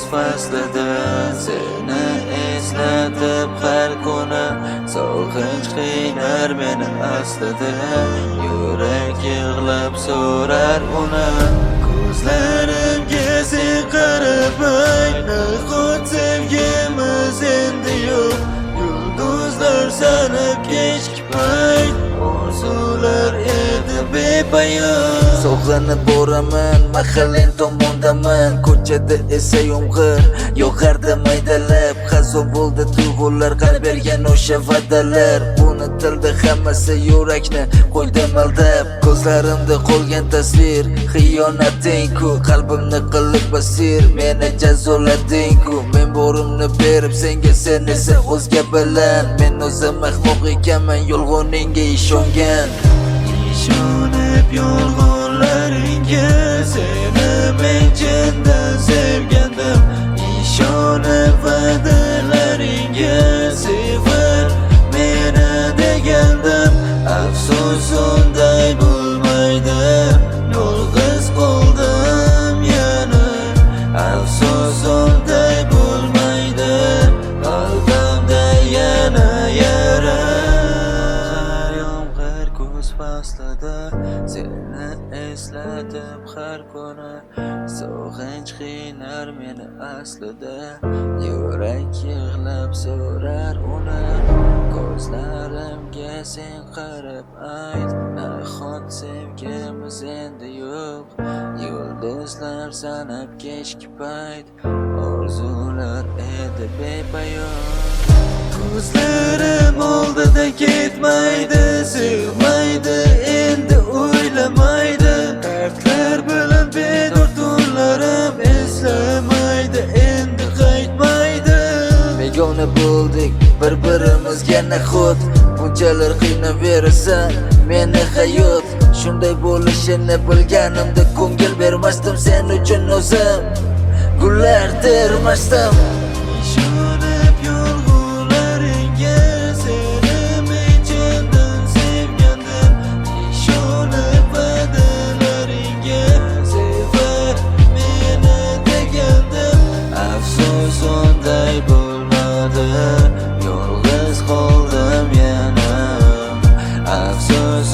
kuz faslida seni eslatib har kuni sog'inch qiynar meni aslida. Yurak yig'lab so'rar uni, ko'zlarimga sen qarab aytma, xud sevgimiz endi yo'q. Yulduzlar sanab kechki payt orzular edi bepoyon. Sog'lanib boraman, mahalling tomondaman, ko'chada esa yomg'ir yog'ardi maydalab. Hazon bo'ldi tuyg'ular, qalb bergan o'sha va'dalar. Unutildi hammasi, yurakni qo'ydim aldab. Ko'zlarimda qolgan tasvir xiyonating-ku, qalbimni qilib basir meni jazolading-ku. Men borimni berib senga, sen esa o'zga bilan. Men o'zim ahmoq ekanman, yolg'oningga ishongan. Ishonib yolg'onlaringga seni men chindan sevgandim. Ishonib va'dalaringga sevar meni degandim. Afsus unday bo'lmaydi, yolg'iz qoldim yana. Afsus unday bo'lmaydi, qalbimda yana yara. Yomg'ir kuz faslida seni eslatib har kuni sog'inch qiynar meni aslida. Yurak yig'lab so'rar uni, ko'zlarimga sen qarab ayt, nahot sevgimiz endi yo'q. Yulduzlar sanab kechki payt orzular edi bepoyon. Ko'zlarim oldida ketmaydi, sevmaydi, endi o'ylamaydi. Dardlar bilan bedor tunlarim eslamaydi, endi qaytmaydi. Begona bo'ldik bir-birimizga nahot, bunchalar qiynaverasan meni hayot. Shunday bo'lishini bilganimda ko'ngil bermasdim sen uchun o'zim, gullar termasdim. Ishonib yolg'onlaringga seni men chindan sevgandim. Ishonib va'dalaringga sevar meni degandim. Afsus unday bo'lmadi, yolg'iz qoldim yana. Afsus